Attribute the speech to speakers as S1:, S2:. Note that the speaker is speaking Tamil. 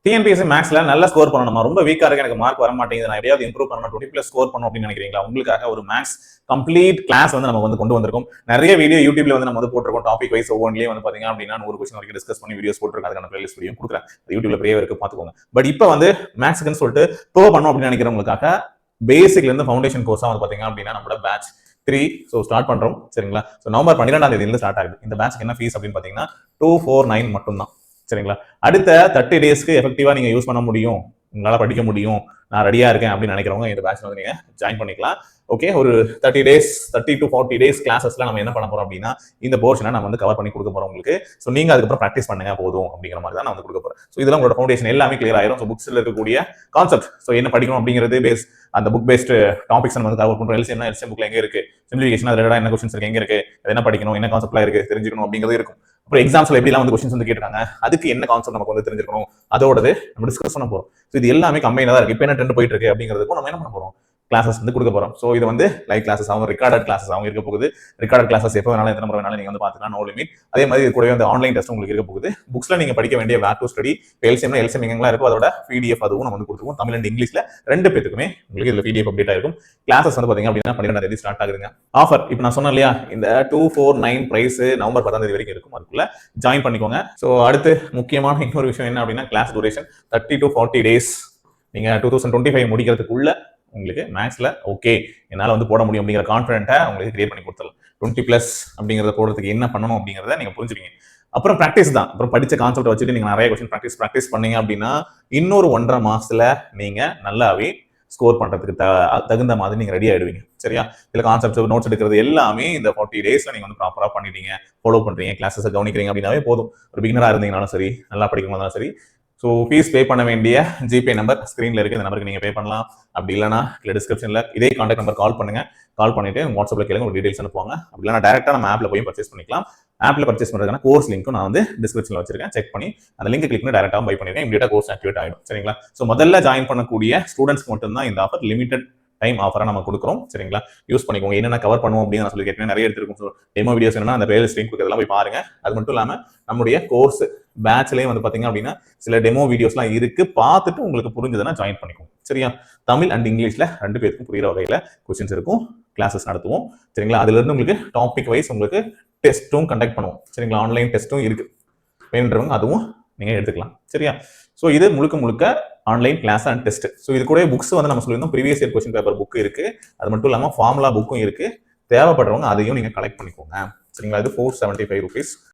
S1: டிஎன்பிஎஸ்சி மேக்ஸ்ல நல்லா ஸ்கோர் பண்ணணும். ரொம்ப வீக்கா இருக்கு, எனக்கு மார்க் வர மாட்டேங்குது, நான் எப்படியாவது இம்ப்ரூவ் பண்ணணும், 20+ ஸ்கோர் பண்ணணும் அப்படின்னு நினைக்கிறீங்களா? உங்களுக்காக ஒரு மேக்ஸ் கம்ப்ளீட் கிளாஸ் வந்து நம்ம வந்து கொண்டு வந்திருக்கோம். நிறைய வீடியோ யூடியூப்ல வந்து நம்ம வந்து போட்டிருக்கோம். டாபிக் வைஸ் ஒவ்வொன்றிலேயே வந்து பாத்தீங்க அப்படின்னா 100 கொஸ்டின் வரைக்கும் டிஸ்கஸ் பண்ணி வீடியோஸ் போட்டிருக்கேன். அதுக்கான பிளேலிஸ்ட் வீடியோ கொடுக்குறேன், யூடியூப்ல ஃப்ரீயா இருக்கு, பாத்துக்கோங்க. பட் இப்போ வந்து மேக்ஸ்க்குன்னு சொல்லிட்டு ப்ரோ பண்ணணும் அப்படின்னு நினைக்கிறவங்களுக்காக பேசிக்ல இருந்து ஃபவுண்டேஷன் கோர்ஸா வந்து பாத்தீங்க அப்படின்னா நம்மளோட பேட்ச் 3 ஸ்டார்ட் பண்றோம். சரிங்களா? நவம்பர் 12ஆம் தேதியிலிருந்து ஸ்டார்ட் ஆகுது. இந்த பேட்ச்க்கு என்ன ஃபீஸ் அப்படின்னு பாத்தீங்கன்னா 249 மட்டும் தான். சரிங்களா? அடுத்த 30 டேஸ்க்கு எஃபெக்டிவா நீங்க யூஸ் பண்ண முடியும், உங்களால படிக்க முடியும், நான் ரெடியா இருக்கேன் அப்படின்னு நினைக்கிறவங்க இந்த பேட்ச்ல வந்து நீங்க ஜாயின் பண்ணிக்கலாம். ஓகே, ஒரு 30 டேஸ் 30 to 40 டேஸ் கிளாஸஸ்ல நம்ம என்ன பண்ண போறோம் அப்படின்னா இந்த போர்ஷனை நம்ம வந்து கவர் பண்ணி கொடுக்க போறோம் உங்களுக்கு. ஸோ நீங்க அதுக்கப்புறம் ப்ராக்டிஸ் பண்ணுங்க போதும் அப்படிங்கிற மாதிரி தான் நான் வந்து கொடுக்க போறேன். ஸோ இதெல்லாம் உங்களோட ஃபவுண்டேஷன் எல்லாமே கிளியர் ஆயிரும். ஸோ புக்ஸ்ல இருக்கக்கூடிய கான்செப்ட், ஸோ என்ன படிக்கணும் அப்படிங்கிறது பேஸ், அந்த புக் பேஸ்ட் டாபிக்ஸ் நம்ம வந்து கவர் பண்றோம். எல்சிஎம் எல்சிஎம் புக்ல எங்க இருக்கு, சிம்பிளிஃபிகேஷன் அது என்ன கொஸ்டின்ஸ் இருக்கு, எங்க இருக்கு, என்ன படிக்கணும், என்ன கான்செப்ட்லாம் இருக்கு தெரிஞ்சுக்கணும் அப்படிங்கிறது இருக்கும். அப்புறம் எக்ஸாம்ஸ்ல எப்படிலாம் வந்து கொஸ்டின்ஸ் வந்து கேட்டுருக்காங்க, அதுக்கு என்ன கான்செப்ட் நமக்கு வந்து தெரிஞ்சிருக்கணும், அதோடது நம்ம டிஸ்கஸ் பண்ண போறோம். ஸோ இது எல்லாமே கம்பைனா தான் இருக்கு. இப்போ என்ன ட்ரெண்ட் போயிட்டு இருக்கு அப்படிங்கிறதுக்கும் நம்ம என்ன பண்ண போறோம், கிளாஸஸ் வந்து கொடுக்க போறோம். ஸோ இது வந்து லைவ் கிளாஸஸ் ஆகும், ரெக்கார்டட் கிளாஸஸ் ஆகும் இருக்க போகுது. ரெக்கார்டட் கிளாஸஸ் எப்போ வேணாலும் எத்தனை முறை வேணாலும் நீங்க வந்து பார்த்துக்கலாம், நோ லிமிட். அதே மாதிரி இது கூடவே வந்து ஆன்லைன் டெஸ்ட் உங்களுக்கு இருக்க போகுது. புக்ஸ்ல நீங்க படிக்க வேண்டிய வேர் டு ஸ்டடி, எல்சிஎம் எங்கெல்லாம் இருக்கும் அதோட பிடிஎஃப் அதுவும் நம்ம வந்து கொடுத்துருவோம். தமிழ் அண்ட் இங்கிலீஷ்ல ரெண்டு பேருக்குமே உங்களுக்கு இதுல பிடிஎஃப் அப்டேட் ஆயிருக்கும். கிளாஸஸ் வந்து பாத்தீங்க அப்படின்னா 12ஆம் தேதி ஸ்டார்ட் ஆகுதுங்க. ஆஃபர் இப்போ நான் சொன்னேன் இல்லையா, இந்த 249 பிரைஸ் நவம்பர் 10ஆம் தேதி வரைக்கும் இருக்கும். அதுக்குள்ள ஜாயின் பண்ணிக்கோங்க. ஸோ அடுத்து முக்கியமான இன்னொரு விஷயம் என்ன அப்படின்னா கிளாஸ் டூரேஷன் 30 to 40 டேஸ். நீங்க 2025 முடிக்கிறதுக்குள்ள உங்களுக்கு மேக்ஸ்ல ஓகே என்னால வந்து போட முடியும் அப்படிங்கிற கான்ஃபிடென்ட்டை உங்களுக்கு கிரியேட் பண்ணி கொடுத்துடலாம். 20+ அப்படிங்கிறத போடுறதுக்கு என்ன பண்ணணும் அப்படிங்கிறத நீங்க புரிஞ்சுப்பீங்க. அப்புறம் ப்ராக்டிஸ் தான். அப்புறம் படிச்ச கான்செப்ட் வச்சுட்டு நீங்க நிறைய கொஸ்டின் ப்ராக்டிஸ் பண்ணீங்க அப்படின்னா இன்னொரு 1.5 மாசத்துல நீங்க நல்லாவே ஸ்கோர் பண்றதுக்கு தகுந்த மாதிரி நீங்க ரெடி ஆயிடுவீங்க. சரியா? இதுல கான்செப்ட் நோட்ஸ் எடுக்கிறது எல்லாமே இந்த 40 டேஸ்ல நீங்க வந்து ப்ராப்பரா பண்ணிட்டீங்க, ஃபாலோ பண்றீங்க, கிளாஸஸ் கவனிக்கிறீங்க அப்படின்னாவே போதும். ஒரு பிகினரா இருந்தீங்கனாலும் சரி, நல்லா படிக்கணும்னாலும் சரி. ஸோ ஃபீஸ் பே பண்ண வேண்டிய ஜிபே நம்பர் ஸ்க்ரீன்ல இருக்கு, இந்த நம்பருக்கு நீங்க பே பண்ணலாம். அப்படி இல்லைனா இல்லை டிஸ்கிரிப்ஷன்ல இதே கான்டாக்ட் நம்பர் கால் பண்ணுங்க. கால் பண்ணிட்டு வாட்ஸ்அப்ல கேளுங்க, ஒரு டீடைல்ஸ் அனுப்புவாங்க. அப்படி இல்லைனா டேரக்டா நம்ம ஆப்ல போய் பர்ச்சேஸ் பண்ணிக்கலாம். ஆப்ல பர்ச்சேஸ் பண்றதுக்கான கோர்ஸ் லிங்க்கும் நான் வந்து டிஸ்கிரிப்ஷன்ல வச்சிருக்கேன், செக் பண்ணி அந்த லிங்க் கிளிக் பண்ணி டேரக்டா பை பண்ணிருக்கேன். இமீடியட்டா கோர்ஸ் ஆக்டிவேட் ஆயிடும். சரிங்களா? ஸோ முதல்ல ஜாயின் பண்ணக்கூடிய ஸ்டூடெண்ட்ஸ்க்கு மட்டும் தான் இந்த ஆஃபர், லிமிடெட் டைம் ஆஃபரா நம்ம கொடுக்குறோம். சரிங்களா? யூஸ் பண்ணிக்கோங்க. என்னென்ன கவர் பண்ணுவோம் அப்படின்னு நான் சொல்லி கேட்டேன், நிறைய எடுத்துருக்கும். ஸோ டெமோ வீடியோஸ் என்னன்னா அந்த பிளேலிஸ்ட் லிங்க் இதெல்லாம் போய் பாருங்க. அது மட்டும் இல்லாம நம்முடைய கோர்ஸ் பேட்ச்லயே வந்து பாத்தீங்க அப்படின்னா சில டெமோ வீடியோஸ்லாம் இருக்கு, பார்த்துட்டு உங்களுக்கு புரிஞ்சதுன்னா ஜாயின் பண்ணிக்கோங்க. சரியா? தமிழ் அண்ட் இங்கிலீஷ்ல ரெண்டு பேருக்கும் புரியுற வகையில கொஸ்டின்ஸ் இருக்கும், கிளாஸஸ் நடத்துவோம். சரிங்களா? அதுல இருந்து உங்களுக்கு டாபிக் வைஸ் உங்களுக்கு டெஸ்ட்டும் கண்டக்ட் பண்ணுவோம். சரிங்களா? ஆன்லைன் டெஸ்ட்டும் இருக்கு, வேணுன்றவங்க அதுவும் நீங்க எடுத்துக்கலாம். சரியா? ஸோ இது முழுக்க online class and test. So இது கூட புக்ஸ் வந்து நம்ம சொல்லியிருந்தோம், previous year question paper book இருக்கு, அது மட்டும் இல்லாமல் ஃபார்முலா புக்கும் இருக்கு. தேவைப்படுறவங்க அதையும் நீங்க கலெக்ட் பண்ணிக்கோங்க. சரிங்களா? இது 475 rupees.